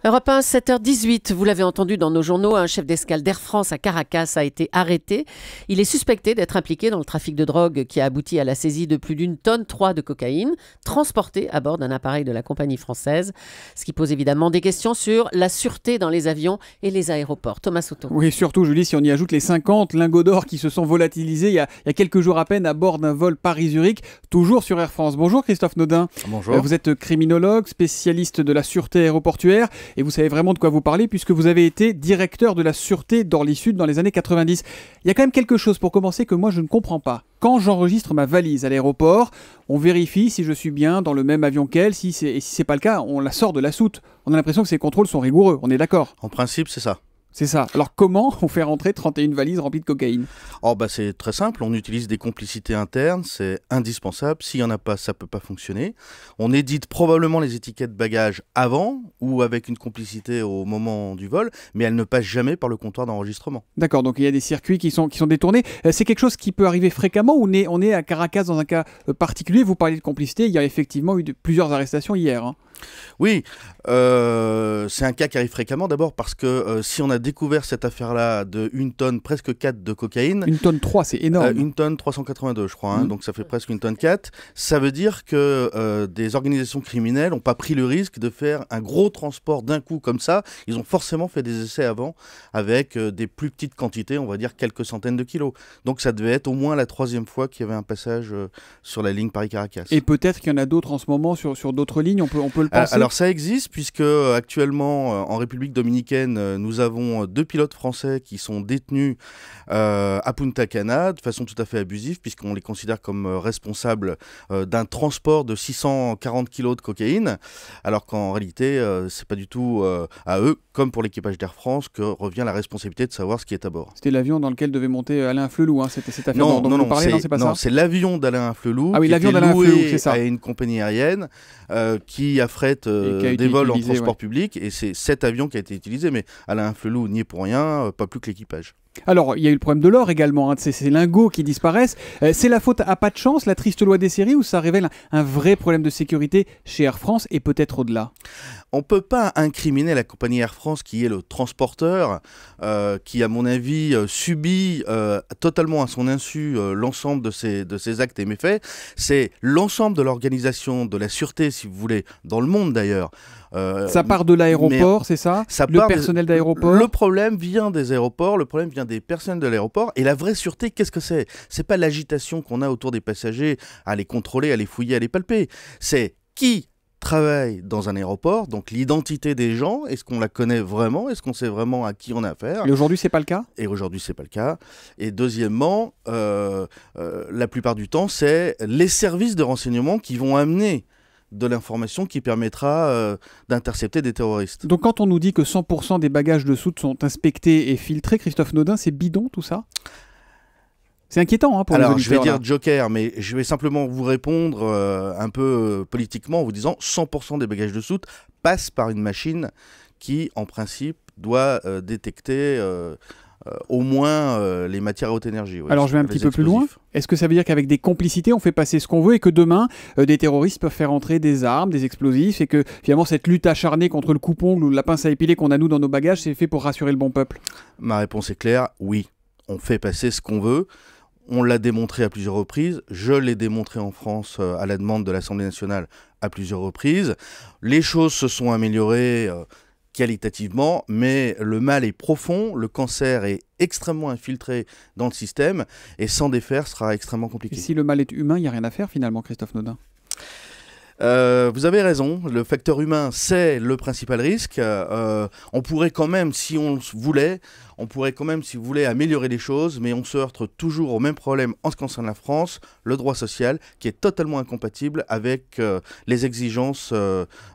Europe 1, 7h18, vous l'avez entendu dans nos journaux, un chef d'escale d'Air France à Caracas a été arrêté. Il est suspecté d'être impliqué dans le trafic de drogue qui a abouti à la saisie de plus d'1,3 tonne de cocaïne, transportée à bord d'un appareil de la compagnie française. Ce qui pose évidemment des questions sur la sûreté dans les avions et les aéroports. Thomas Soto. Oui, surtout Julie, si on y ajoute les 50 lingots d'or qui se sont volatilisés il y a quelques jours à peine à bord d'un vol Paris-Zurich, toujours sur Air France. Bonjour Christophe Naudin. Bonjour. Vous êtes criminologue, spécialiste de la sûreté aéroportuaire. Et vous savez vraiment de quoi vous parlez puisque vous avez été directeur de la sûreté d'Orly-Sud dans les années 90. Il y a quand même quelque chose pour commencer que moi je ne comprends pas. Quand j'enregistre ma valise à l'aéroport, on vérifie si je suis bien dans le même avion qu'elle. Et si c'est pas le cas, on la sort de la soute. On a l'impression que ces contrôles sont rigoureux, on est d'accord? En principe, c'est ça. C'est ça. Alors comment on fait rentrer 31 valises remplies de cocaïne? C'est très simple, on utilise des complicités internes, c'est indispensable. S'il n'y en a pas, ça ne peut pas fonctionner. On édite probablement les étiquettes bagages avant ou avec une complicité au moment du vol, mais elles ne passent jamais par le comptoir d'enregistrement. D'accord, donc il y a des circuits qui sont détournés. C'est quelque chose qui peut arriver fréquemment ou on est à Caracas dans un cas particulier? Vous parlez de complicité, il y a effectivement eu plusieurs arrestations hier. Oui, c'est un cas qui arrive fréquemment d'abord parce que si on a découvert cette affaire-là de 1 tonne, presque 4 de cocaïne... 1 tonne 3, c'est énorme. 1 tonne 382, je crois, donc ça fait presque 1 tonne 4. Ça veut dire que des organisations criminelles n'ont pas pris le risque de faire un gros transport d'un coup comme ça. Ils ont forcément fait des essais avant avec des plus petites quantités, on va dire quelques centaines de kilos. Donc ça devait être au moins la 3e fois qu'il y avait un passage sur la ligne Paris-Caracas. Et peut-être qu'il y en a d'autres en ce moment sur d'autres lignes, on peut le penser. Alors ça existe puisque actuellement en République dominicaine nous avons 2 pilotes français qui sont détenus à Punta Cana de façon tout à fait abusive puisqu'on les considère comme responsables d'un transport de 640 kilos de cocaïne alors qu'en réalité c'est pas du tout à eux comme pour l'équipage d'Air France que revient la responsabilité de savoir ce qui est à bord. C'était l'avion dans lequel devait monter Alain Flelou, c'était cette affaire dont vous parlez, non, c'est pas ça? Non, c'est l'avion d'Alain Flelou qui était loué à une compagnie aérienne qui affrète des vols en transport public et c'est cet avion qui a été utilisé, mais Alain Flelou n'y est pour rien, pas plus que l'équipage. Alors, il y a eu le problème de l'or également, de ces lingots qui disparaissent. C'est la faute à pas de chance, la triste loi des séries, ou ça révèle un vrai problème de sécurité chez Air France et peut-être au-delà? On ne peut pas incriminer la compagnie Air France qui est le transporteur, qui à mon avis subit totalement à son insu l'ensemble de ces actes et méfaits. C'est l'ensemble de l'organisation de la sûreté, si vous voulez, dans le monde d'ailleurs. Ça part de l'aéroport, c'est ça? Le personnel d'aéroport? Le problème vient des aéroports, le problème vient des personnels de l'aéroport. Et la vraie sûreté, qu'est-ce que c'est? C'est pas l'agitation qu'on a autour des passagers, à les contrôler, à les fouiller, à les palper. C'est qui travaille dans un aéroport, donc l'identité des gens, est-ce qu'on la connaît vraiment? Est-ce qu'on sait vraiment à qui on a affaire? Et aujourd'hui, c'est pas le cas? Et aujourd'hui, c'est pas le cas. Et deuxièmement, la plupart du temps, c'est les services de renseignement qui vont amener de l'information qui permettra d'intercepter des terroristes. Donc quand on nous dit que 100% des bagages de soute sont inspectés et filtrés, Christophe Naudin, c'est bidon tout ça? C'est inquiétant pour les auditeurs. Alors je vais dire joker, mais je vais simplement vous répondre un peu politiquement en vous disant 100% des bagages de soute passent par une machine qui en principe doit détecter au moins les matières à haute énergie. Ouais, alors je vais un petit peu plus loin. Est-ce que ça veut dire qu'avec des complicités, on fait passer ce qu'on veut et que demain, des terroristes peuvent faire entrer des armes, des explosifs et que finalement cette lutte acharnée contre le coupe-ongle ou la pince à épiler qu'on a nous dans nos bagages, c'est fait pour rassurer le bon peuple? Ma réponse est claire, oui. On fait passer ce qu'on veut. On l'a démontré à plusieurs reprises. Je l'ai démontré en France à la demande de l'Assemblée nationale à plusieurs reprises. Les choses se sont améliorées qualitativement, mais le mal est profond, le cancer est extrêmement infiltré dans le système et s'en défaire sera extrêmement compliqué. Et si le mal est humain, il n'y a rien à faire finalement, Christophe Naudin? Vous avez raison, le facteur humain c'est le principal risque. On pourrait quand même, si on voulait, améliorer les choses, mais on se heurte toujours au même problème en ce qui concerne la France, le droit social, qui est totalement incompatible avec les exigences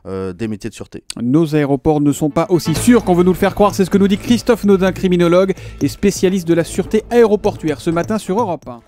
des métiers de sûreté. Nos aéroports ne sont pas aussi sûrs qu'on veut nous le faire croire, c'est ce que nous dit Christophe Naudin, criminologue et spécialiste de la sûreté aéroportuaire ce matin sur Europe 1.